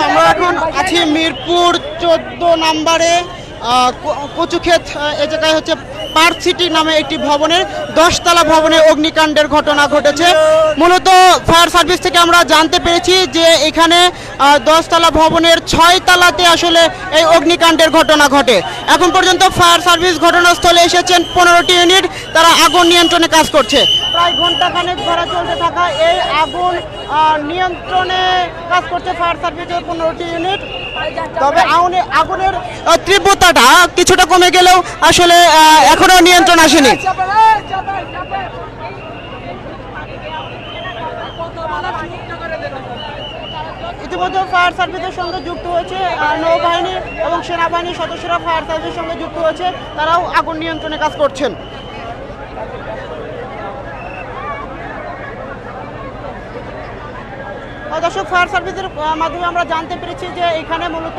আমরা এখন আছি মিরপুর 14 নম্বরে কচুক্ষেত এই জায়গায় হচ্ছে পার্ক সিটি নামে একটি ভবনের 10 তলা ভবনে অগ্নিকাণ্ডের ঘটনা ঘটেছে। মূলত ফায়ার সার্ভিস থেকে আমরা জানতে পেরেছি যে এখানে 10 তলা ভবনের 6 তলাতে আসলে এই অগ্নিকাণ্ডের ঘটনা ঘটে। এখন পর্যন্ত ফায়ার সার্ভিস ঘটনাস্থলে এসেছেন 15টি ইউনিট, তারা আগুন নিয়ন্ত্রণে কাজ করছে। প্রায় ঘন্টাখানেক ধরে চলতে থাকা এই আগুন নিয়ন্ত্রণে কাজ করছে ফায়ার সার্ভিসের 15টি ইউনিট। তবে আগুনের তীব্রতাটা কিছুটা কমে গেলেও আসলে এখনো নিয়ন্ত্রণ আসেনি। ইতিমধ্যে ফায়ার সার্ভিসের সঙ্গে যুক্ত হয়েছে নৌবাহিনী এবং সেনাবাহিনীর সদস্যরা ফায়ার সার্ভিসের সঙ্গে যুক্ত হয়েছে, তারাও আগুন নিয়ন্ত্রণে কাজ করছেন। দর্শক, ফায়ার সার্ভিসের মাধ্যমে আমরা জানতে পেরেছি যে এখানে মূলত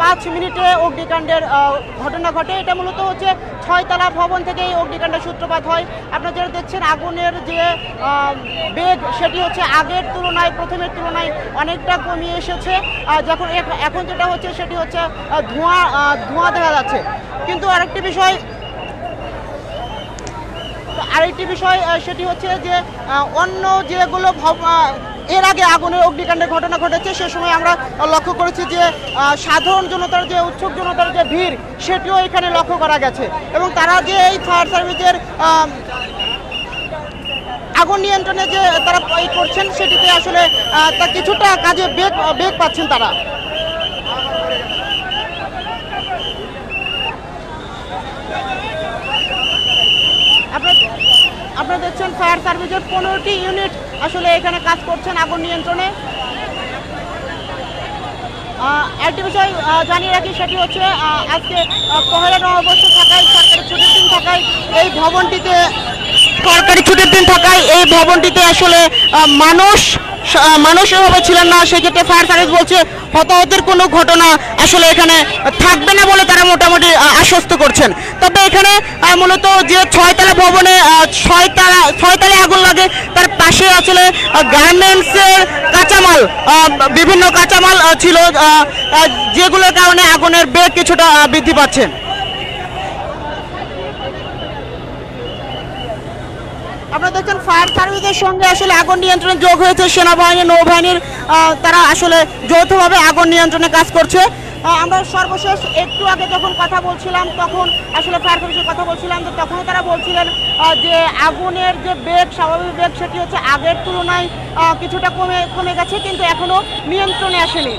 5 মিনিটে অগ্নিকাণ্ডের ঘটনা ঘটে। এটা মূলত হচ্ছে 6 তলা ভবন থেকে এই অগ্নিকাণ্ডের সূত্রপাত হয়। আপনারা যেটা দেখছেন আগুনের যে বেগ সেটি হচ্ছে আগের তুলনায় প্রথমের তুলনায় অনেকটা কমিয়ে এসেছে। যখন এখন যেটা হচ্ছে সেটি হচ্ছে ধোঁয়া দেখা যাচ্ছে। কিন্তু আরেকটি বিষয় সেটি হচ্ছে যে অন্য যেগুলো এর আগে আগুনের অগ্নিকাণ্ডের ঘটনা ঘটেছে সে সময় আমরা লক্ষ্য করেছি যে সাধারণ জনতার যে উৎসুক জনতার যে ভিড় সেটিও এখানে লক্ষ্য করা গেছে এবং তারা যে এই ফায়ার সার্ভিসের আগুন নিয়ন্ত্রণে যে তারা করছেন সেটিতে আসলে তা কিছুটা কাজে বেগ পাচ্ছেন তারা। আপনারা দেখছেন ফায়ার সার্ভিসের 15টি ইউনিট আসলে এখানে কাজ করছেন আগুন নিয়ন্ত্রণে। একটি বিষয় জানিয়ে রাখি, সেটি হচ্ছে আজকে পহেলা নববর্ষ থাকায় সরকারি ছুটির দিন থাকায় এই ভবনটিতে আসলে মানুষ এভাবে ছিলেন না। সেক্ষেত্রে ফায়ার সার্ভিস বলছে হতাহতের কোনো ঘটনা আসলে এখানে থাকবে না বলে তারা মোটামুটি আশ্বস্ত করছেন। তবে এখানে মূলত যে 6 তলা ভবনে 6 তলায় আগুন লাগে তার পাশে আসলে গার্মেন্টসের কাঁচামাল বিভিন্ন কাঁচামাল ছিল যেগুলোর কারণে আগুনের বেগ কিছুটা বৃদ্ধি পাচ্ছে। আপনারা দেখছেন ফায়ার সার্ভিসের সঙ্গে আসলে আগুন নিয়ন্ত্রণে যোগ হয়েছে সেনাবাহিনী নৌবাহিনীর, তারা আসলে যৌথভাবে আগুন নিয়ন্ত্রণে কাজ করছে। আমরা সর্বশেষ একটু আগে যখন কথা বলছিলাম তখন আসলে ফায়ার সার্ভিসের কথা বলছিলাম, তো তখন তারা বলছিলেন যে আগুনের যে বেগ স্বাভাবিক বেগ সেটি হচ্ছে আগের তুলনায় কিছুটা কমে গেছে, কিন্তু এখনো নিয়ন্ত্রণে আসেনি।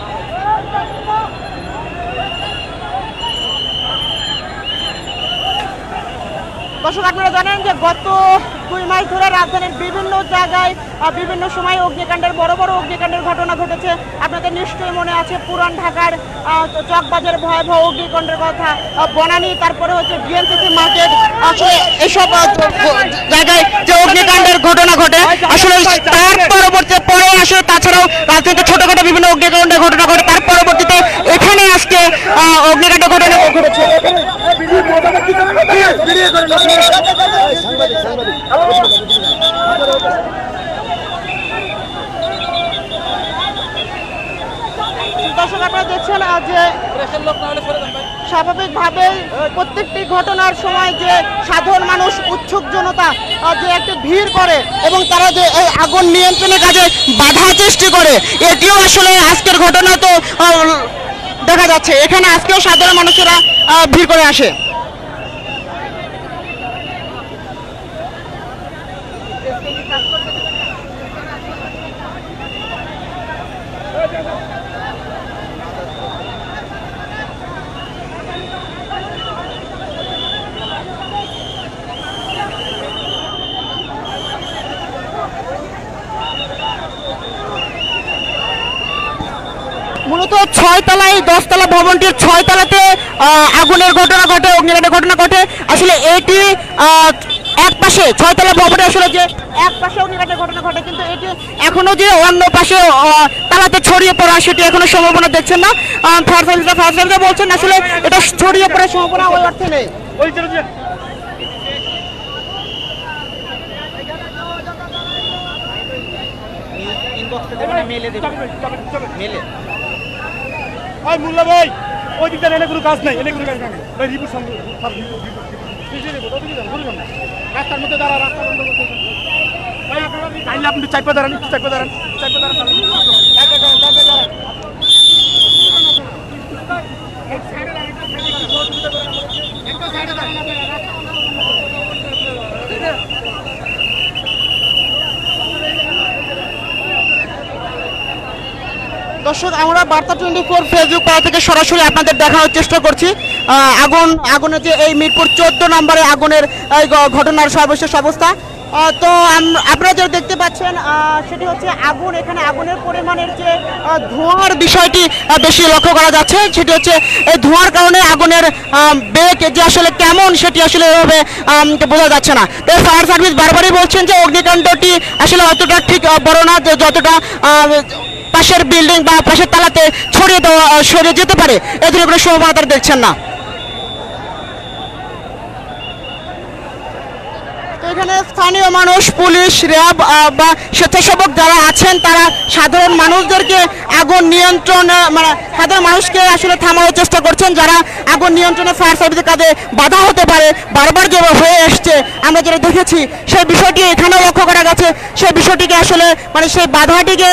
দর্শক, আপনারা জানেন যে গত 2 মাস ধরে রাজধানীর বিভিন্ন জায়গায় বিভিন্ন সময় অগ্নিকাণ্ডের বড় অগ্নিকাণ্ডের ঘটনা ঘটেছে। আপনাদের নিশ্চয়ই মনে আছে পুরান ঢাকার চকবাজারের ভয়াবহ অগ্নিকাণ্ডের কথা, বনানী, তারপরে হচ্ছে ডিএনসিসি মার্কেট, আসলে এসব জায়গায় যে অগ্নিকাণ্ডের ঘটনা ঘটে আসলে তার পরে আসলে তাছাড়াও রাজধানীতে ছোটখাটো বিভিন্ন অগ্নিকাণ্ডের ঘটনা ঘটে, তার পরবর্তীতে এখানে আজকে অগ্নিকাণ্ডের ঘটনা ঘটেছে। দর্শক, আপনারা দেখছেন যে স্বাভাবিকভাবে প্রত্যেকটি ঘটনার সময় যে সাধারণ মানুষ উৎসুক জনতা যে একটি ভিড় করে এবং তারা যে এই আগুন নিয়ন্ত্রণের কাজে বাধা সৃষ্টি করে, এটিও আসলে আজকের ঘটনা তো দেখা যাচ্ছে। এখানে আজকেও সাধারণ মানুষেরা ভিড় করে আসে। মূলত 6 তলায় 10 তলা ভবনটির 6 তলাতে আগুনের ঘটনা ঘটে, অগ্নিকাণ্ডের ঘটনা ঘটে। আসলে এটি এক পাশে 6 তলা ভবনে আসলে যে এক পাশে অগ্নিকাণ্ডের ঘটনা ঘটে, কিন্তু এটি এখনো যে অন্য পাশে তালাতে ছড়িয়ে পড়া সেটি এখনো সম্ভাবনা দেখছেন না। ফায়ার সার্ভিস বলছেন আসলে এটা ছড়িয়ে পড়ার সম্ভাবনা ওই অর্থে নেই। মুল্লা ভাই ওই দিকটা এনে কোনো কাজ নাই, এনে কোনো কাজ নাই ভাই। রিপোর্ট রাস্তার মধ্যে দাঁড়া, রাস্তা বন্ধ করতে ভাই। আপনারা চাইলে আপনি চাইপা দাঁড়ান, একটু চাইপা দাঁড়ান, চাইপা দাঁড়ান, দর্শক, আমরা বার্তা 24 ফেসবুক পেজ থেকে সরাসরি আপনাদের দেখানোর চেষ্টা করছি আগুনের যে এই মিরপুর 14 নম্বরে আগুনের এই ঘটনার সর্বশেষ অবস্থা। তো আপনারা যেটা দেখতে পাচ্ছেন সেটি হচ্ছে আগুন, এখানে আগুনের পরিমাণের যে ধোঁয়ার বিষয়টি বেশি লক্ষ্য করা যাচ্ছে। সেটি হচ্ছে এই ধোঁয়ার কারণে আগুনের বেগ যে আসলে কেমন সেটি আসলে এভাবে বোঝা যাচ্ছে না। তো ফায়ার সার্ভিস বারবারই বলছেন যে অগ্নিকাণ্ডটি আসলে অতটা ঠিক বড় না, যতটা পাশের বিল্ডিং বা পাশের তালাতে ছড়িয়ে যেতে পারে, এ ধরনের কোনো সম্ভাবনা তারা দেখছেন না। এখানে স্থানীয় মানুষ, পুলিশ, র্যাব বা স্বেচ্ছাসেবক যারা আছেন তারা সাধারণ মানুষদেরকে আগুন নিয়ন্ত্রণ সাধারণ মানুষকে আসলে থামানোর চেষ্টা করছেন, যারা আগুন নিয়ন্ত্রণে ফায়ার সার্ভিসের কাজে বাধা হতে পারে বারবার যে হয়ে এসছে আমরা যেটা দেখেছি, সেই বিষয়টি এখানেও লক্ষ্য করা গেছে। সেই বিষয়টিকে আসলে সেই বাধাটিকে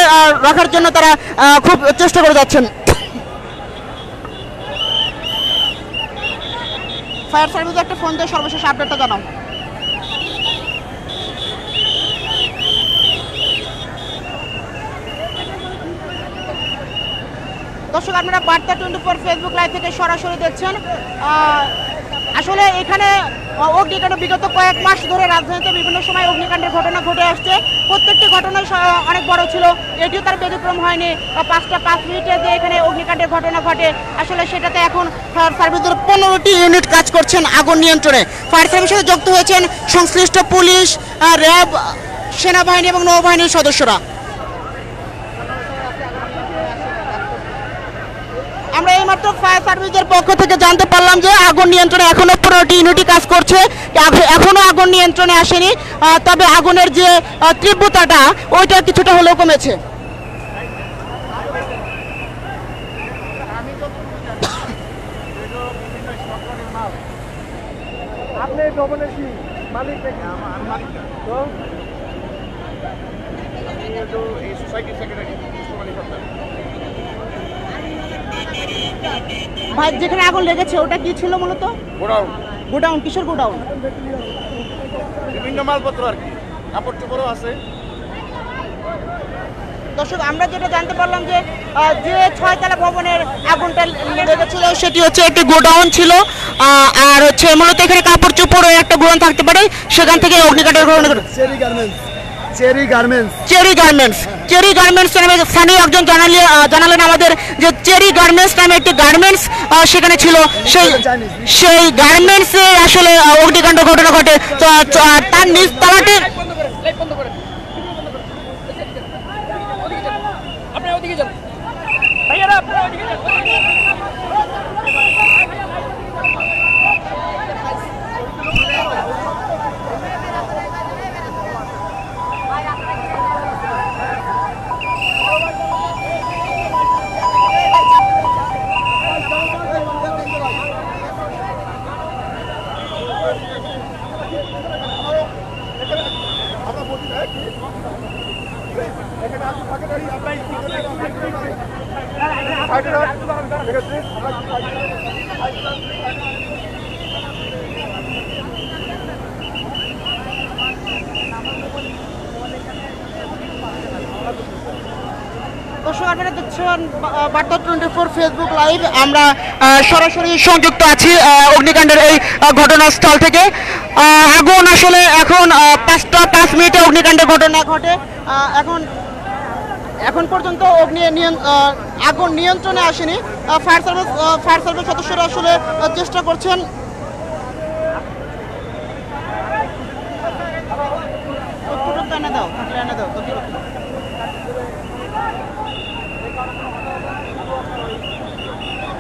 রাখার জন্য তারা খুব চেষ্টা করে যাচ্ছেন। ফায়ার সার্ভিসে একটা ফোন দিয়ে সর্বশেষ আপডেটটা জানাও। দর্শক, আপনারা বার্তা 24 ফেসবুক লাইভ থেকে সরাসরি দেখছেন। আসলে এখানে অগ্নিকাণ্ড বিগত কয়েক মাস ধরে রাজধানীতে বিভিন্ন সময় অগ্নিকাণ্ডের ঘটনা ঘটে আসছে। প্রত্যেকটি ঘটনাই অনেক বড় ছিল, এটিও তার ব্যতিক্রম হয়নি। 5 মিনিটে যে এখানে অগ্নিকাণ্ডের ঘটনা ঘটে, আসলে সেটাতে এখন ফায়ার সার্ভিসের 15টি ইউনিট কাজ করছেন আগুন নিয়ন্ত্রণে। ফায়ার সার্ভিসের সাথে যুক্ত হয়েছেন সংশ্লিষ্ট পুলিশ, র্যাব, সেনাবাহিনী এবং নৌবাহিনীর সদস্যরা। আমরা এইমাত্র ফায়ার সার্ভিসের পক্ষ থেকে জানতে পারলাম যে আগুন নিয়ন্ত্রণে এখনো 15টি ইউনিটই কাজ করছে, এখনো আগুন নিয়ন্ত্রণে আসেনি। তবে আগুনের যে তীব্রতাটা ওইটা কিছুটা হলেও কমেছে। আপনি ভবনের কি মালিক নাকি? আমার মালিক না তো এই সোসাইটির সেক্রেটারি ভাই, যেখানে আগুন লেগেছে ওটা কি ছিল মূলত? গোডাউন। গোডাউন? কিসের গোডাউন? বিভিন্ন মালপত্র আর কি, কাপড় চোপড়ও আছে। দর্শক, আমরা যেটা জানতে পারলাম যে 6 তলা ভবনের আগুনটা লেগেছিল সেটি হচ্ছে একটি গোডাউন ছিল, আর হচ্ছে মূলত এখানে কাপড় চোপড় একটা গোডাউন থাকতে পারে, সেখান থেকে অগ্নিকাণ্ডের ঘটনা ঘটে। চেরি গার্মেন্টস নামে স্থানীয় একজন জানালেন আমাদের যে চেরি গার্মেন্টস নামে একটি গার্মেন্টস সেখানে ছিল, সেই গার্মেন্টসে আসলে অগ্নিকাণ্ড ঘটনা ঘটে। তার নিজ তলাটি দর্শক, আপনারা দেখছেন বার্তা 24 ফেসবুক লাইভ। আমরা সরাসরি সংযুক্ত আছি অগ্নিকাণ্ডের এই ঘটনাস্থল থেকে। আগুন আসলে এখন 5 মিনিটে অগ্নিকাণ্ডের ঘটনা ঘটে। এখন এখন পর্যন্ত আগুন নিয়ন্ত্রণে আসেনি। ফায়ার সার্ভিস সদস্যরা আসলে চেষ্টা করছেন।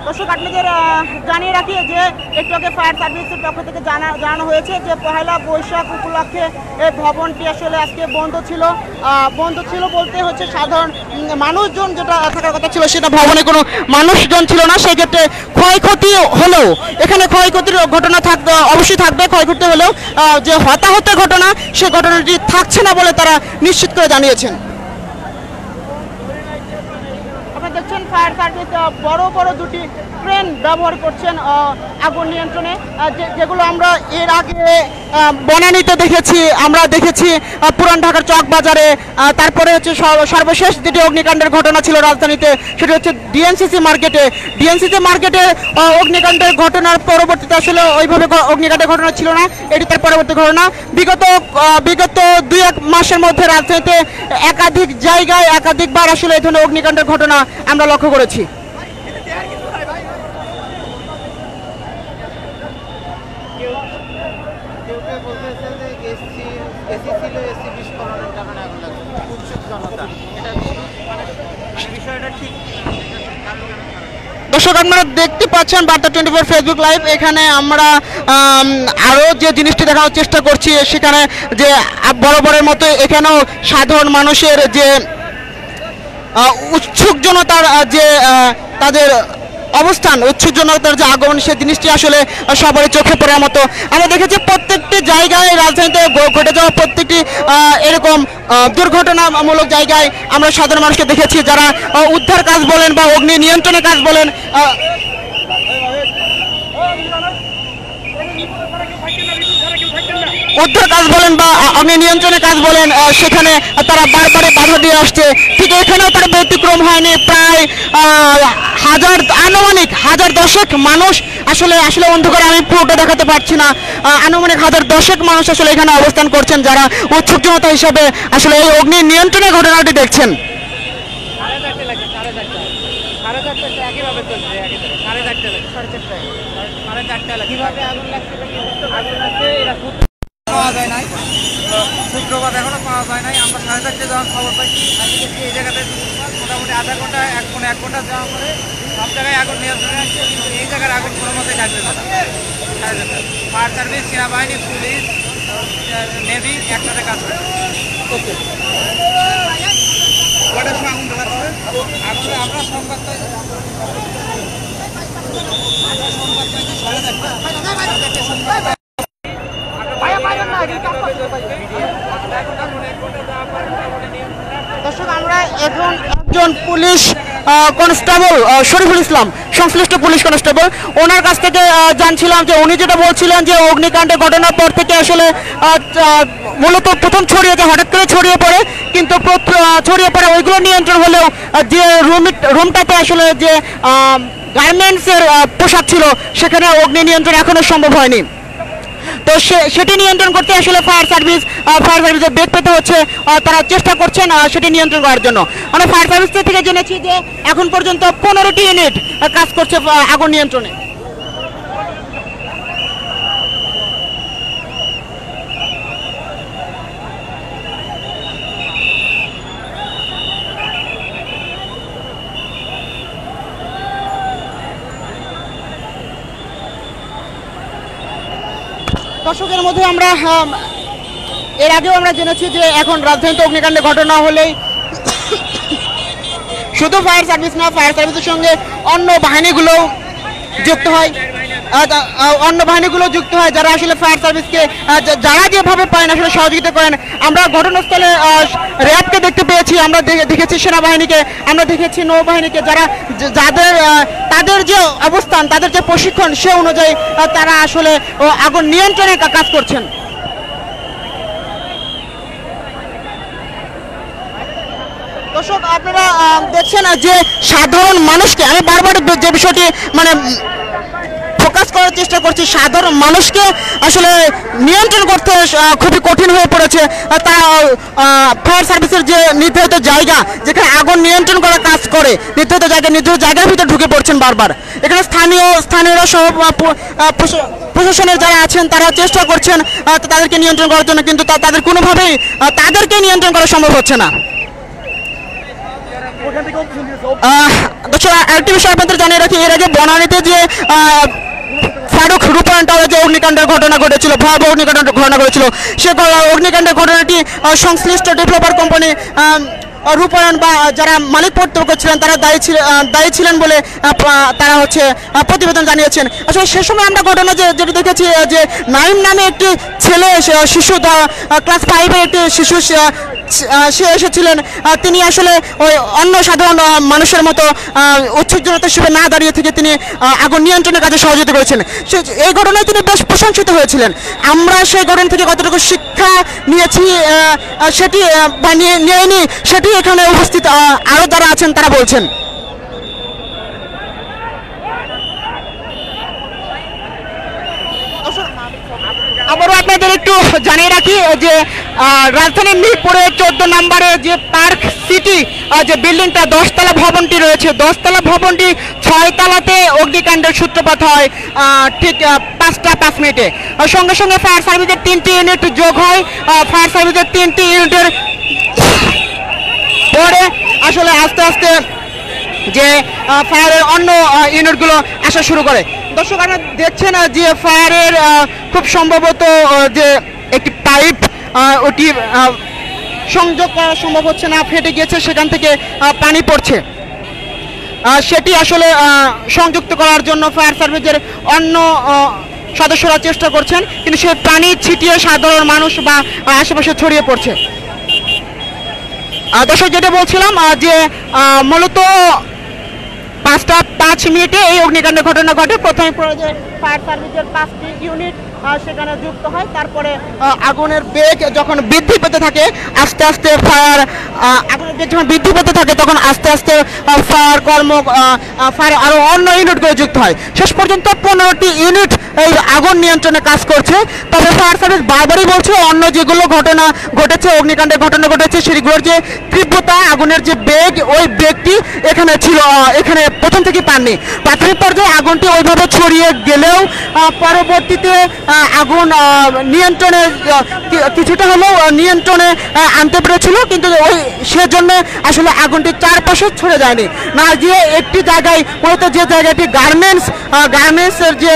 দর্শক আপনাদের জানিয়ে রাখি যে একটু আগে ফায়ার সার্ভিসের পক্ষ থেকে জানানো হয়েছে যে পহেলা বৈশাখ উপলক্ষে এই ভবনটি আসলে আজকে বন্ধ ছিল বলতে হচ্ছে সাধারণ মানুষজন যেটা থাকার কথা ছিল সেটা ভবনে কোনো মানুষজন ছিল না। সেক্ষেত্রে ক্ষয়ক্ষতি হলেও এখানে ক্ষয়ক্ষতির ঘটনা অবশ্যই থাকবে। ক্ষয়ক্ষতি হলেও যে হতাহতের ঘটনা সে ঘটনাটি থাকছে না বলে তারা নিশ্চিত করে জানিয়েছেন। দেখছেন ফায়ার সার্ভিস বড় বড় দুটি ক্রেন ব্যবহার করছেন আগুন নিয়ন্ত্রণে, যেগুলো আমরা এর আগে বনানীতে দেখেছি, আমরা দেখেছি পুরান ঢাকার চক বাজারে। তারপরে হচ্ছে সর্বশেষ যেটি অগ্নিকাণ্ডের ঘটনা ছিল রাজধানীতে সেটি হচ্ছে ডিএনসিসি মার্কেটে অগ্নিকাণ্ডের ঘটনার পরবর্তীতে আসলে ওইভাবে অগ্নিকাণ্ডের ঘটনা ছিল না, এটি তার পরবর্তী ঘটনা। বিগত 2-1 মাসের মধ্যে রাজধানীতে একাধিক জায়গায় একাধিকবার আসলে এই ধরনের অগ্নিকাণ্ডের ঘটনা আমরা লক্ষ্য করেছি। দর্শক আপনারা দেখতে পাচ্ছেন বার্তা 24 ফেসবুক লাইভ। এখানে আমরা আরও যে জিনিসটি দেখানোর চেষ্টা করছি, সেখানে যে বরাবরের মতো এখানেও সাধারণ মানুষের যে উৎসুক জনতার যে তাদের অবস্থান, উৎসুক জনতার যে আগমন, সে জিনিসটি আসলে সবারই চোখে পড়ার মতো। আমরা দেখেছি প্রত্যেকটি জায়গায় রাজধানীতে ঘটে যাওয়া প্রত্যেকটি এরকম দুর্ঘটনামূলক জায়গায় আমরা সাধারণ মানুষকে দেখেছি, যারা উদ্ধার কাজ বলেন বা অগ্নি নিয়ন্ত্রণের কাজ বলেন, উদ্ধার কাজ বলেন বা অগ্নি নিয়ন্ত্রণের কাজ বলেন, সেখানে তারা বারবার বাধা দিয়ে আসছে। ঠিক এখানেও তার ব্যতিক্রম হয়নি। প্রায় আনুমানিক 1000 মানুষ আসলে অন্ধকারে আমি পুরোটা দেখাতে পারছি না, আনুমানিক 1000 মানুষ আসলে এখানে অবস্থান করছেন, যারা উৎসুক জনতা হিসাবে আসলে এই অগ্নি নিয়ন্ত্রণের ঘটনাটি দেখছেন। শুক্রবার এখনো পাওয়া যায় নাই। আমরা 4:30 যখন খবর পাইছি এই জায়গাতে মোটামুটি আধা ঘন্টা 1 ঘন্টা যাওয়া পরে সব জায়গায় আগুন নিয়ন্ত্রণে আসছে, কিন্তু এই জায়গার আগুন কোনো মতে থাকবে না। ফায়ার সার্ভিস, সেনাবাহিনী, পুলিশ, নেভি একসাথে কাজ করে। কটার সময় আগুন ধরাচ্ছে? আমরা সংবাদ পাইছি 4:30। দর্শক আমরা একজন পুলিশ কনস্টেবল শরীফুল ইসলাম, সংশ্লিষ্ট পুলিশ কনস্টেবল, ওনার কাছ থেকে জানছিলাম যে উনি যেটা বলছিলেন যে অগ্নিকাণ্ডের ঘটনার পর থেকে আসলে মূলত প্রথম হঠাৎ করে ছড়িয়ে পড়ে, কিন্তু ছড়িয়ে পড়ে ওইগুলো নিয়ন্ত্রণ হলেও যে রুমটাতে আসলে যে গার্মেন্টসের পোশাক ছিল সেখানে অগ্নি নিয়ন্ত্রণ এখনো সম্ভব হয়নি। তো সেটি নিয়ন্ত্রণ করতে আসলে ফায়ার সার্ভিসের বেগ পেতে হচ্ছে, তারা চেষ্টা করছেন সেটি নিয়ন্ত্রণ করার জন্য। আমরা ফায়ার সার্ভিস থেকে জেনেছি যে এখন পর্যন্ত 15টি ইউনিট কাজ করছে আগুন নিয়ন্ত্রণে। দর্শকের মধ্যে আমরা এর আগেও আমরা জেনেছি যে এখন রাজধানীতে অগ্নিকাণ্ডের ঘটনা হলেই শুধু ফায়ার সার্ভিস না, ফায়ার সার্ভিসের সঙ্গে অন্য বাহিনীগুলো যুক্ত হয়, যারা আসলে ফায়ার সার্ভিসকে যারা যেভাবে পারেন আসলে সহযোগিতা করেন। আমরা ঘটনাস্থলে র্যাবকে দেখতে পেয়েছি, আমরা দেখেছি সেনাবাহিনীকে, আমরা দেখেছি নৌবাহিনীকে, তাদের যে অবস্থান, তাদের যে প্রশিক্ষণ, সে অনুযায়ী তারা আসলে আগুন নিয়ন্ত্রণে কাজ করছেন। দর্শক আপনারা দেখছেন যে সাধারণ মানুষকে, আমি বারবার যে বিষয়টি ফোকাস করার চেষ্টা করছে, সাধারণ মানুষকে আসলে নিয়ন্ত্রণ করতে খুবই কঠিন হয়ে পড়েছে। তারা ফায়ার সার্ভিসের যে নির্ধারিত জায়গা যেখানে আগুন নিয়ন্ত্রণ করার কাজ করে, নির্ধারিত জায়গার ভিতরে ঢুকে পড়ছেন বারবার। এখানে স্থানীয়রা সহ প্রশাসনের যারা আছেন তারা চেষ্টা করছেন তাদেরকে নিয়ন্ত্রণ করার জন্য, কিন্তু তাদের কোনোভাবেই তাদেরকে নিয়ন্ত্রণ করা সম্ভব হচ্ছে না। দর্শক, আরেকটি বিষয় আপনাদের জানিয়ে রাখি, এর আগে বনানীতে যে ফারুক রূপায়ণ টাওয়ারে যে অগ্নিকাণ্ডের ঘটনা ঘটেছিল, ভয়াবহ অগ্নিকাণ্ডের ঘটনা ঘটেছিল, সে অগ্নিকাণ্ডের ঘটনাটি সংশ্লিষ্ট ডেভেলপার কোম্পানি রূপায়ণ বা যারা মালিক কর্তৃপক্ষ ছিলেন তারা দায়ী ছিলেন বলে তারা প্রতিবেদন জানিয়েছেন। আসলে সে সময় আমরা ঘটনা যেটা দেখেছি যে নাইম নামে একটি ছেলে, শিশু, ক্লাস 5-এর একটি শিশু, সে এসেছিলেন। তিনি আসলে ওই অন্য সাধারণ মানুষের মতো উৎসুক জনতার হিসেবে না দাঁড়িয়ে থেকে তিনি আগুন নিয়ন্ত্রণের কাজে সহযোগিতা করেছেন। এই ঘটনায় তিনি বেশ প্রশংসিত হয়েছিলেন। আমরা সেই ঘটনা থেকে কতটুকু শিক্ষা নিয়েছি সেটি বা নিয়েনি সেটি এখানে উপস্থিত আরও যারা আছেন তারা বলছেন। আবারও আপনাদের একটু জানিয়ে রাখি যে রাজধানীর মিরপুরে 14 নম্বরে যে পার্ক সিটি যে বিল্ডিংটা 10তলা ভবনটি রয়েছে, 10তলা ভবনটি 6 তলাতে অগ্নিকাণ্ডের সূত্রপাত হয় ঠিক 5টা 5 মিনিটে। সঙ্গে সঙ্গে ফায়ার সার্ভিসের 3টি ইউনিট যোগ হয়। ফায়ার সার্ভিসের 3টি ইউনিটের পরে আসলে আস্তে আস্তে যে ফায়ারের অন্য ইউনিটগুলো আসা শুরু করে। দর্শক, আপনারা দেখছেন যে ফায়ারের খুব সম্ভবত যে একটি পাইপ ওটি সংযোগ করা সম্ভব হচ্ছে না, ফেটে গিয়েছে, সেখান থেকে পানি পড়ছে। সেটি আসলে সংযুক্ত করার জন্য ফায়ার সার্ভিসের অন্য সদস্যরা চেষ্টা করছেন, কিন্তু সে পানি ছিটিয়ে সাধারণ মানুষ বা আশেপাশে ছড়িয়ে পড়ছে। দর্শক, যেটা বলছিলাম যে মূলত 5টা 5 মিনিটে এই অগ্নিকাণ্ডের ঘটনা ঘটে। প্রথমে পর্যায়ে ফায়ার সার্ভিসের 5টি ইউনিট সেখানে যুক্ত হয়। তারপরে আগুনের বেগ যখন বৃদ্ধি পেতে থাকে আস্তে আস্তে আগুনের বেগ যখন বৃদ্ধি পেতে থাকে তখন আস্তে আস্তে ফায়ার আরও অন্য ইউনিটগুলো যুক্ত হয়। শেষ পর্যন্ত 15টি ইউনিট এই আগুন নিয়ন্ত্রণে কাজ করছে। তবে ফায়ার সার্ভিস বারবারই বলছে অন্য যেগুলো ঘটনা ঘটেছে, অগ্নিকাণ্ডের ঘটনা ঘটেছে, সেগুলোর যে তীব্রতা, আগুনের যে বেগ, ওই বেগটি এখানে ছিল, এখানে প্রথম থেকে পাননি। প্রাথমিক পর্যায়ে আগুনটি ওইভাবে ছড়িয়ে গেলেও পরবর্তীতে আগুন নিয়ন্ত্রণে কিছুটা হলেও নিয়ন্ত্রণে আনতে পেরেছিল, কিন্তু ওই সেজন্য আসলে আগুনটি চারপাশে ছড়ে যায়নি, না গিয়ে একটি জায়গায়, মূলত যে জায়গাটি গার্মেন্টসের যে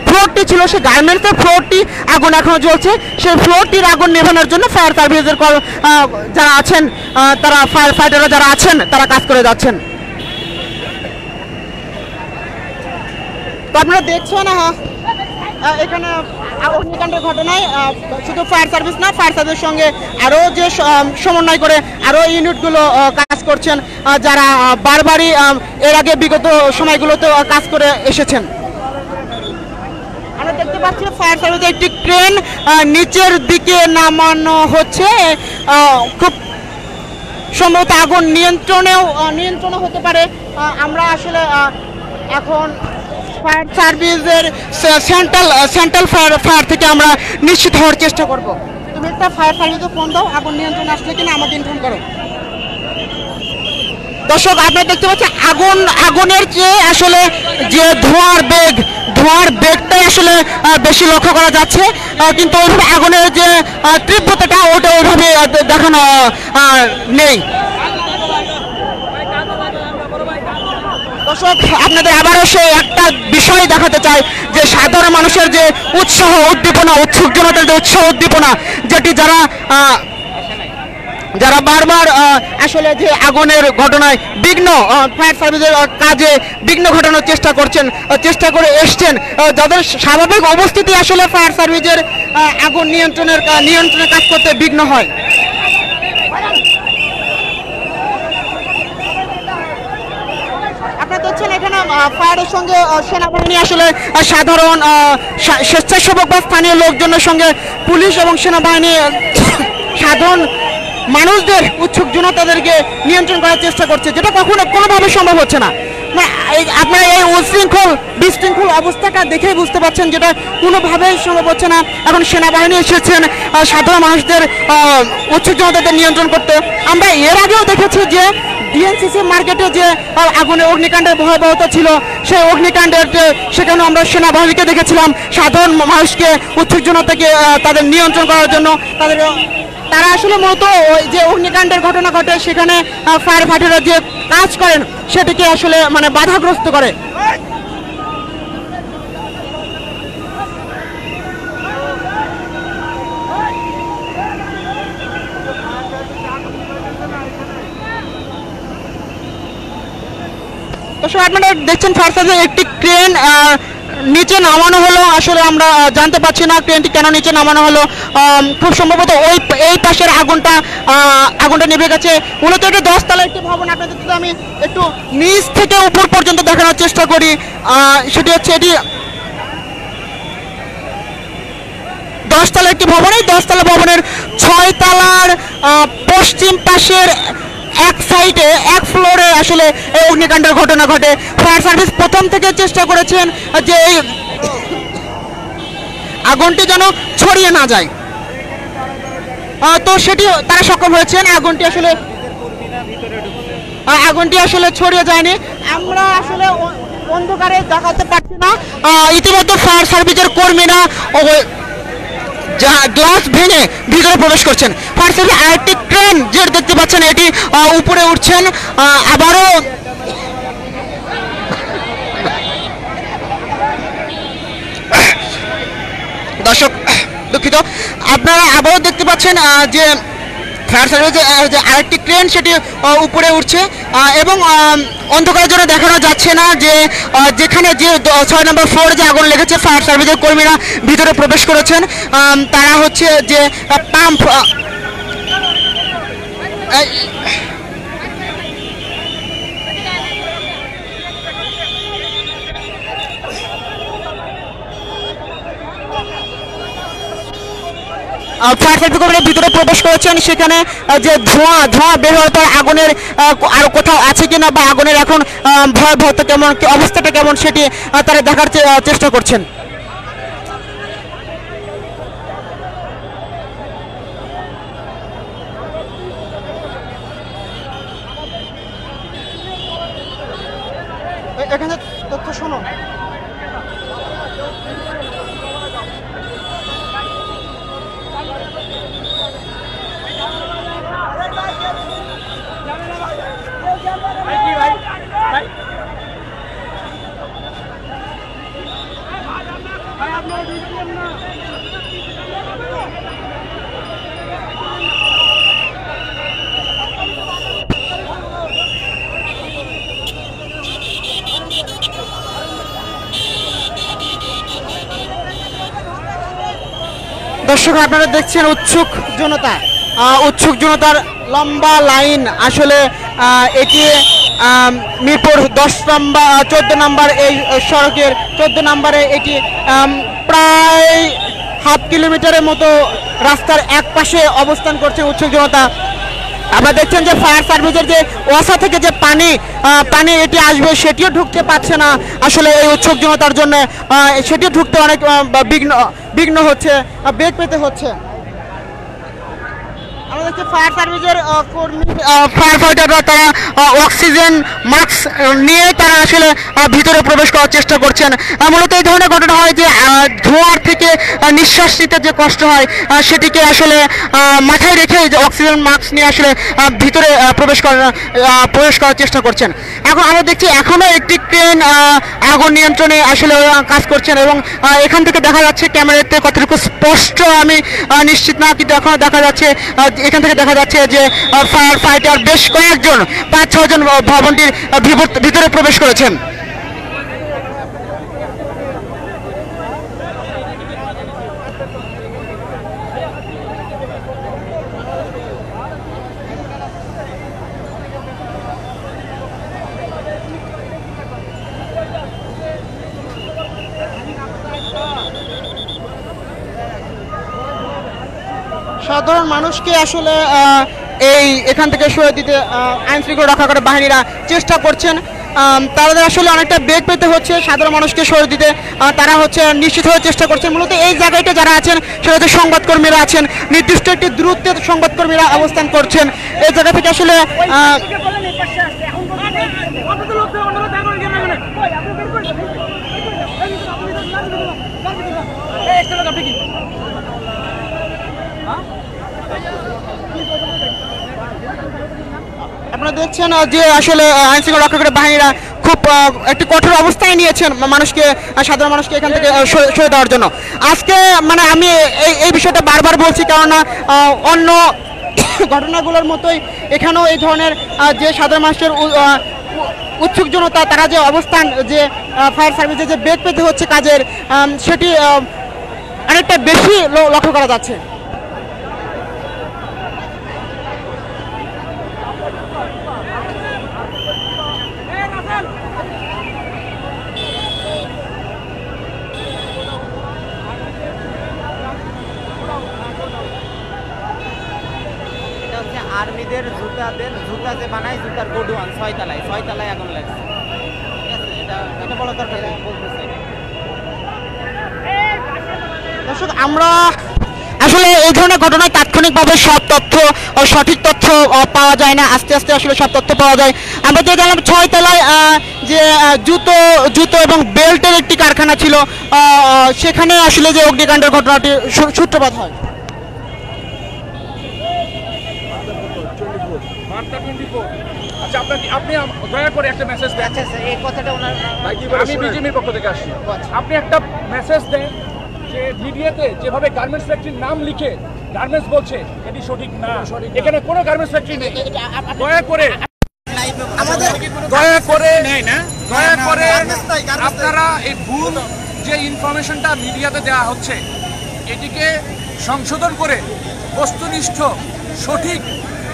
ফ্লোরটি ছিল, সেই গার্মেন্টসের ফ্লোরটি আগুন এখনো জ্বলছে। সেই ফ্লোরটির আগুন নেভানোর জন্য ফায়ার সার্ভিসের যারা আছেন, তারা ফায়ার ফাইটাররা যারা আছেন তারা কাজ করে যাচ্ছেন। তো আপনারা দেখছেন এখানে অগ্নিকাণ্ডের ঘটনায় শুধু ফায়ার সার্ভিস না, ফায়ার সার্ভিসের সঙ্গে আরও যে সমন্বয় করে আরও ইউনিটগুলো কাজ করছেন, যারা বারবারই এর আগে বিগত সময়গুলোতে কাজ করে এসেছেন। আমরা দেখতে পাচ্ছি ফায়ার সার্ভিসের একটি ক্রেন নিচের দিকে নামানো হচ্ছে। খুব সম্ভবত আগুন নিয়ন্ত্রণে হতে পারে। আমরা আসলে এখন ফায়ার সার্ভিসের সেন্ট্রাল ফায়ার থেকে আমরা নিশ্চিত হওয়ার চেষ্টা করব। তুমি একটা ফায়ার সার্ভিসে ফোন দাও, আগুন নিয়ন্ত্রণে আসলে কিনা আমাকে ইনফর্ম করো। দর্শক, আপনারা দেখতে পাচ্ছেন আগুনের যে আসলে যে ধোঁয়ার বেগটাই আসলে বেশি লক্ষ্য করা যাচ্ছে, কিন্তু ওইভাবে আগুনের যে তীব্রতাটা ওটা ওইভাবে দেখানো নেই। দর্শক, আপনাদের আবারও সে একটা বিষয় দেখাতে চাই যে সাধারণ মানুষের যে উৎসাহ উদ্দীপনা, উৎসুক জনতার যে উৎসাহ উদ্দীপনা, যেটি যারা বারবার আসলে যে আগুনের ঘটনায় ফায়ার সার্ভিসের কাজে বিঘ্ন ঘটানোর চেষ্টা করে এসছেন, যাদের স্বাভাবিক অবস্থিতি আসলে ফায়ার সার্ভিসের আগুন নিয়ন্ত্রণে কাজ করতে বিঘ্ন হয়। আপনারা দেখছেন এখানে ফায়ারের সঙ্গে সেনাবাহিনী, আসলে সাধারণ স্বেচ্ছাসেবক বা স্থানীয় লোকজনের সঙ্গে পুলিশ এবং সেনাবাহিনী সাধারণ মানুষদের, উৎসুক জনতাদেরকে নিয়ন্ত্রণ করার চেষ্টা করছে, যেটা কোনোভাবে সম্ভব হচ্ছে না। না, আপনারা এই উশৃঙ্খল বিশৃঙ্খল অবস্থাটা দেখেই বুঝতে পারছেন যেটা কোনোভাবেই সম্ভব হচ্ছে না। এখন সেনাবাহিনী এসেছেন সাধারণ মানুষদের উৎসুক জনতাদের নিয়ন্ত্রণ করতে। আমরা এর আগেও দেখেছি যে ডিএনসিসি মার্কেটে যে আগুনে অগ্নিকাণ্ডের ভয়াবহতা ছিল, সেই অগ্নিকাণ্ডের সেখানে আমরা সেনাবাহিনীকে দেখেছিলাম সাধারণ মানুষকে উৎসুক জনতাকে তাদের নিয়ন্ত্রণ করার জন্য তারা আসলে মূলত ওই যে অগ্নিকাণ্ডের ঘটনা ঘটে সেখানে ফায়ার ফাইটাররা যে কাজ করেন সেটিকে আসলে মানে বাধাগ্রস্ত করে। দর্শক আপনারা দেখছেন ফায়ার সার্ভিসের একটি ক্রেন নিচে নামানো হলো। আসলে আমরা জানতে পারছি না ক্রেনটি কেন নিচে নামানো হলো। খুব সম্ভবত এই পাশের আগুনটা নিভে গেছে। মূলত এটি 10 তলা একটি ভবন। আপনাদের যদি আমি একটু নিচ থেকে উপর পর্যন্ত দেখানোর চেষ্টা করি, সেটি হচ্ছে এটি 10 তলা একটি ভবন। এই 10 তলা ভবনের 6 তলার পশ্চিম পাশের এক সাইডে এক ফ্লোরে আসলে এই অগ্নিকাণ্ডের ঘটনা ঘটে। ফায়ার সার্ভিস প্রথম থেকে চেষ্টা করেছেন যে এই আগুনটি যেন ছড়িয়ে না যায়, তো সেটি তারা সক্ষম হয়েছেন। আগুনটি আসলে ছড়িয়ে যায়নি। আমরা আসলে অন্ধকারে দেখাতে পারছি না। ইতিমধ্যে ফায়ার সার্ভিসের কর্মীরা গ্লাস ভেঙে ভিতরে প্রবেশ করছেন। ফায়ার সার্ভিস আরেকটি ক্রেন যে দেখতে পাচ্ছেন এটি উপরে উঠছেন। আবারও দর্শক দুঃখিত, আপনারা আবারও দেখতে পাচ্ছেন যে ফায়ার সার্ভিসের যে আরেকটি ক্রেন সেটি উপরে উঠছে এবং অন্ধকারের জন্য দেখানো যাচ্ছে না যে যেখানে যে 6 নম্বর ফ্লোরে যে আগুন লেগেছে ফায়ার সার্ভিসের কর্মীরা ভিতরে প্রবেশ করেছেন। তারা হচ্ছে যে পাম্প ফায়ার সার্ভিস কর্মীরা ভিতরে প্রবেশ করেছেন। সেখানে যে ধোঁয়া বের হওয়ার পর আগুনের আরো কোথাও আছে কিনা বা আগুনের এখন ভয়াবহতা কেমন, অবস্থাটা কেমন সেটি তারা দেখার চেষ্টা করছেন। এখানে তথ্য শোনো। দর্শক আপনারা দেখছেন উৎসুক জনতার লম্বা লাইন। আসলে এটি মিরপুর 14 নম্বর এই সড়কের 14 নম্বরে এটি প্রায় হাফ কিলোমিটারের মতো রাস্তার এক পাশে অবস্থান করছে উৎসুক জনতা। আপনারা দেখছেন যে ফায়ার সার্ভিসের যে ওয়াসা থেকে যে পানি এটি আসবে সেটিও ঢুকতে পারছে না। আসলে এই উৎসুক জনতার জন্য সেটিও ঢুকতে অনেক বিঘ্ন হচ্ছে, বেগ পেতে হচ্ছে। আমরা দেখছি ফায়ার সার্ভিসের ফায়ার ফাইটাররা তারা অক্সিজেন মাস্ক নিয়ে তারা আসলে ভিতরে প্রবেশ করার চেষ্টা করছেন। মূলত এই ধরনের ঘটনা হয় যে ধোঁয়ার থেকে নিঃশ্বাস নিতে যে কষ্ট হয় সেটিকে আসলে মাথায় রেখে যে অক্সিজেন মাস্ক নিয়ে আসলে ভিতরে প্রবেশ করার চেষ্টা করছেন। এখন আমরা দেখছি এখনও একটি ক্রেন আগুন নিয়ন্ত্রণে আসলে কাজ করছেন এবং এখান থেকে দেখা যাচ্ছে ক্যামেরাতে কতটুকু স্পষ্ট আমি নিশ্চিত না, কিন্তু এখনও দেখা যাচ্ছে এখান থেকে দেখা যাচ্ছে যে ফায়ার ফাইটার বেশ কয়েকজন 5-6 জন ভবনটির ভিতরে প্রবেশ করেছেন। সাধারণ মানুষকে আসলে এখান থেকে সরিয়ে দিতে আইন শৃঙ্খলা রক্ষা করে বাহিনীরা চেষ্টা করছেন। তাদের আসলে অনেকটা বেগ পেতে হচ্ছে সাধারণ মানুষকে সরে দিতে। তারা হচ্ছে নিশ্চিত হওয়ার চেষ্টা করছেন। মূলত এই জায়গাটা যারা আছেন সেটা হচ্ছে সংবাদকর্মীরা আছেন, নির্দিষ্ট একটি দূরত্বে সংবাদকর্মীরা অবস্থান করছেন। এই জায়গা থেকে আসলে আপনারা দেখছেন যে আসলে আইনশৃঙ্খলা রক্ষাকারী বাহিনীরা খুব একটি কঠোর অবস্থায় নিয়েছেন মানুষকে, সাধারণ মানুষকে এখান থেকে সরে দেওয়ার জন্য। আজকে মানে আমি এই বিষয়টা বারবার বলছি, কেননা অন্য ঘটনাগুলোর মতোই এখানেও এই ধরনের যে সাধারণ মানুষের উৎসুক জনতা, তারা যে অবস্থান, যে ফায়ার সার্ভিসে যে বেগ পেতে হচ্ছে কাজের, সেটি অনেকটা বেশি লক্ষ্য করা যাচ্ছে। আর্মিদের জুতা যে বানায়, জুতার গোডওয়ান 6 তলায় আগুন লাগছে। ঠিক আছে, এটা বলা দরকার বলতেছে। দর্শক, আমরা আসলে এই ধরনের ঘটনায় তাৎক্ষণিকভাবে সব তথ্য ও সঠিক তথ্য পাওয়া যায় না, আস্তে আস্তে আসলে সব তথ্য পাওয়া যায়। আমরা যে জানলাম 6 তলায় যে জুতো এবং বেল্টের একটি কারখানা ছিল, সেখানে আসলে যে অগ্নিকাণ্ডের ঘটনাটি সূত্রপাত হয়। আচ্ছা, আপনি দয়া করে একটা মেসেজ দেন। আচ্ছা, এই কথাটা ওনার আমি বিজিএমের পক্ষ থেকে আসছি। আপনি একটা মেসেজ দেন যে মিডিয়াতে যেভাবে গার্মেন্টস ফ্যাক্টরির নাম লিখে গার্মেন্টস বলছে, এটি সঠিক না। এখানে কোনো গার্মেন্টস ফ্যাক্টরি নেই। দয়া করে আপনারা এই ভুল যে ইনফরমেশনটা মিডিয়াতে দেওয়া হচ্ছে, এটিকে সংশোধন করে বস্তুনিষ্ঠ সঠিক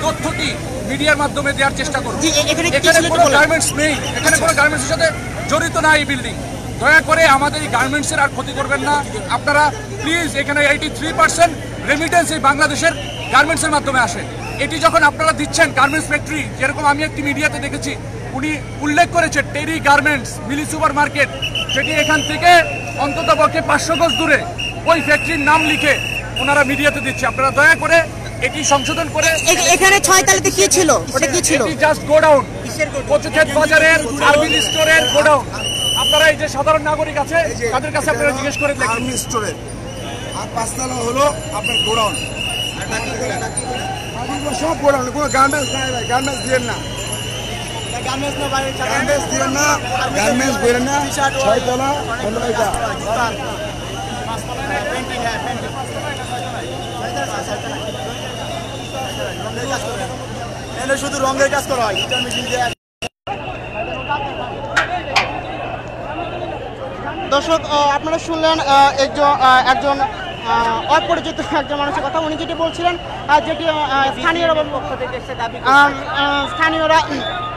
তথ্যটি মিডিয়ার মাধ্যমে দেওয়ার চেষ্টা করুন। এখানে কোনো গার্মেন্টস নেই, এখানে কোনো গার্মেন্টসের সাথে জড়িত না এই বিল্ডিং। দয়া করে আমাদের এই গার্মেন্টসের আর ক্ষতি করবেন না আপনারা, প্লিজ। এখানে 83% রেমিটেন্স এই বাংলাদেশের গার্মেন্টসের মাধ্যমে আসে। এটি যখন আপনারা দিচ্ছেন গার্মেন্টস ফ্যাক্টরি, যেরকম আমি একটি মিডিয়াতে দেখেছি, উনি উল্লেখ করেছে টেরি গার্মেন্টস, মিলি সুপার মার্কেট, সেটি এখান থেকে অন্তত পক্ষে 500 গজ দূরে, ওই ফ্যাক্টরির নাম লিখে ওনারা মিডিয়াতে দিচ্ছে। আপনারা দয়া করে এটি সংশোধন করে। এখানে 6 তলাতে কি ছিল? ওটা কি ছিল? জাস্ট গোডাউন, কচুক্ষেত বাজারের আর্মি স্টোরের গোডাউন। আপনারা এই যে সাধারণ নাগরিক আছে, তাদের কাছে আপনারা জিজ্ঞেস করে দেখুন। আর্মি স্টোরে আর 5 তলা হলো আপনার গোডাউন, সব গোডাউন, কোনো গার্মেন্টস নাই ভাই। গার্মেন্টস দিয়েন না, গার্মেন্টস দিয়েন না, গার্মেন্টস বেরেন না। 6 তলা হলো এটা। শুধু রঙের কাজ করা হয়। দর্শক, আপনারা শুনলেন একজন অপরিচিত একজন মানুষের কথা। উনি যেটি বলছিলেন, যেটি স্থানীয়রা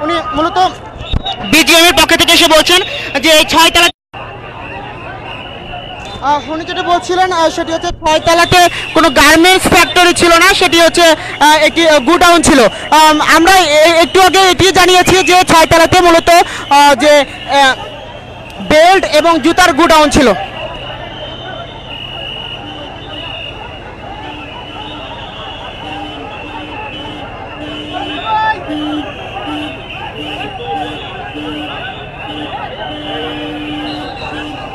উনি মূলত বিজিএমের পক্ষ থেকে এসে বলছেন যে 6 তলা, উনি যেটা বলছিলেন সেটি হচ্ছে 6 তলাতে কোনো গার্মেন্টস ফ্যাক্টরি ছিল না, সেটি হচ্ছে একটি গোডাউন ছিল। আমরা একটু আগে এটি জানিয়েছি যে 6 তলাতে মূলত যে বেল্ট এবং জুতার গোডাউন ছিল।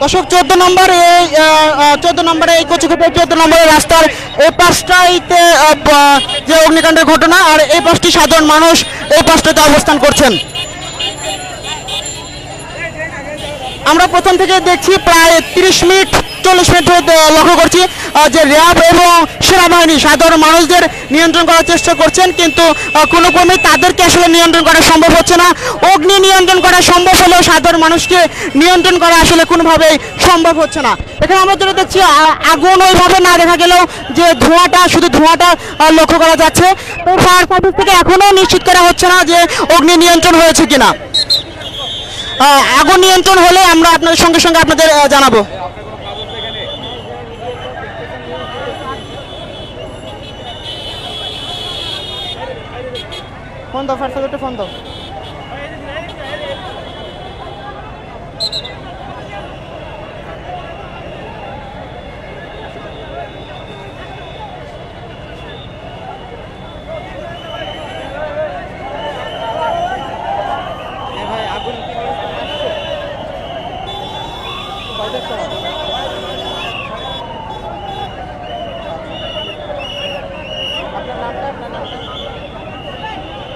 দর্শক, 14 নম্বরে এই কচুক্ষেতের 14 নম্বরের রাস্তার এই পাশটাইতে যে অগ্নিকাণ্ডের ঘটনা, আর এই পাশটি সাধারণ মানুষ এই পাশটাতে অবস্থান করছেন। আমরা প্রথম থেকে দেখছি প্রায় 30 মিনিট 40 মিনিট লক্ষ্য করছি যে র্যাব এবং সেনাবাহিনী সাধারণ মানুষদের নিয়ন্ত্রণ করার চেষ্টা করছেন, কিন্তু কোনো ক্রমে তাদেরকে আসলে নিয়ন্ত্রণ করা সম্ভব হচ্ছে না। অগ্নি নিয়ন্ত্রণ করা সম্ভব হলেও সাধারণ মানুষকে নিয়ন্ত্রণ করা আসলে কোনোভাবেই সম্ভব হচ্ছে না। এখানে আমরা যেটা দেখছি, আগুন ওইভাবে না দেখা গেলেও যে শুধু ধোঁয়াটা লক্ষ্য করা যাচ্ছে। তো ফায়ার সার্ভিস থেকে এখনও নিশ্চিত করা হচ্ছে না যে অগ্নি নিয়ন্ত্রণ হয়েছে কিনা। আগুন নিয়ন্ত্রণ হলে আমরা আপনাদের সঙ্গে সঙ্গে আপনাদের জানাবো। ফোন দাও, ফায়ার সার্ভিসে ফোন দাও।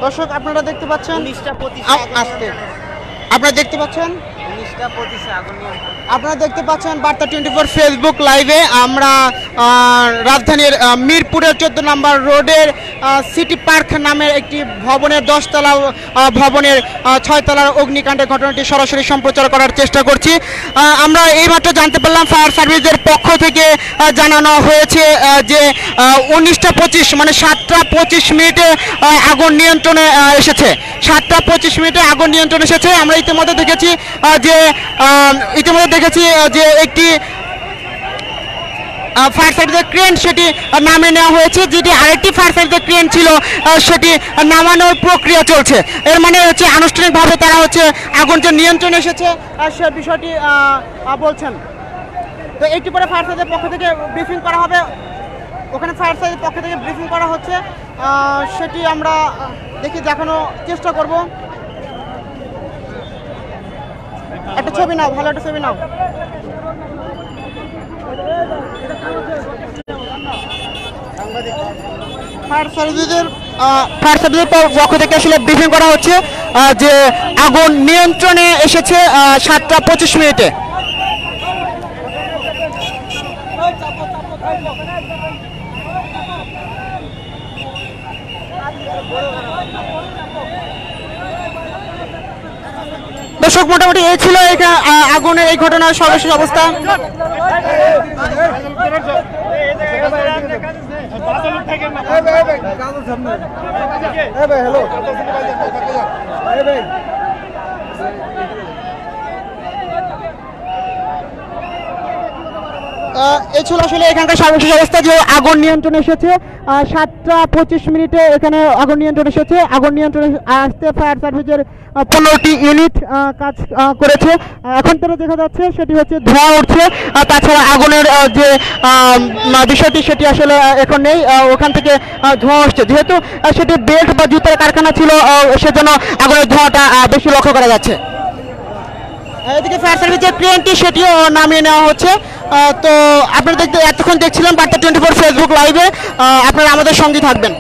দর্শক আপনারা দেখতে পাচ্ছেন 19টা 25 আস্তে আপনারা দেখতে পাচ্ছেন 19টা 25 আগুন নিয়ন্ত্রণ। আপনারা দেখতে পাচ্ছেন বার্তা 24 ফেসবুক লাইভে আমরা রাজধানীর মিরপুরের 14 নম্বর রোডের সিটি পার্ক নামের একটি ভবনের 10তলা ভবনের 6 তলার অগ্নিকাণ্ডের ঘটনাটি সরাসরি সম্প্রচার করার চেষ্টা করছি। আমরা এইমাত্র জানতে পারলাম ফায়ার সার্ভিসের পক্ষ থেকে জানানো হয়েছে যে 19টা 25 মানে 7টা 25 মিনিটে আগুন নিয়ন্ত্রণে এসেছে। 7টা 25 মিনিটে আগুন নিয়ন্ত্রণে এসেছে। আমরা ইতিমধ্যে দেখেছি যে একটি ফায়ার সার্ভিসের ক্রেন সেটি নামিয়ে নেওয়া হয়েছে, যেটি আরেকটি ফায়ার সার্ভিসের ক্রেন ছিল সেটি নামানোর প্রক্রিয়া চলছে। এর মানে হচ্ছে আনুষ্ঠানিকভাবে তারা হচ্ছে আগুন যে নিয়ন্ত্রণে এসেছে সে বিষয়টি বলছেন। তো একটু পরে ফায়ার সার্ভিসের পক্ষ থেকে ব্রিফিং করা হবে, ওখানে ফায়ার সার্ভিসের পক্ষ থেকে ব্রিফিং করা হচ্ছে, সেটি আমরা দেখানোর চেষ্টা করব। একটা ছবি নাও, ভালো একটা ছবি নাও। ফায়ার সার্ভিসের পক্ষ থেকে আসলে ব্রিফিং করা হচ্ছে যে আগুন নিয়ন্ত্রণে এসেছে 7টা 25 মিনিটে। দর্শক মোটামুটি এই ছিল আগুনের এই ঘটনার সর্বশেষ অবস্থা। এই ছিল আসলে এখানকার সর্বশেষ অবস্থা যে আগুন নিয়ন্ত্রণে এসেছে 7টা 25 মিনিটে এখানে আগুন নিয়ন্ত্রণে এসেছে। আগুন নিয়ন্ত্রণে আসতে ফায়ার সার্ভিসের 15টি ইউনিট কাজ করেছে। এখন তারা দেখা যাচ্ছে সেটি হচ্ছে ধোঁয়া উঠছে, তাছাড়া আগুনের যে বিষয়টি সেটি আসলে এখন নেই, ওখান থেকে ধোঁয়া উঠছে। যেহেতু সেটি বেল্ট বা জুতার কারখানা ছিল সেজন্য আগুনের ধোঁয়াটা বেশি লক্ষ্য করা যাচ্ছে। এদিকে ফায়ার সার্ভিসের ক্রেনটি সেটিও নামিয়ে নেওয়া হচ্ছে। তো আপনারা এতক্ষণ দেখছিলেন বার্তা 24 ফেসবুক লাইভে, আপনারা আমাদের সঙ্গে থাকবেন।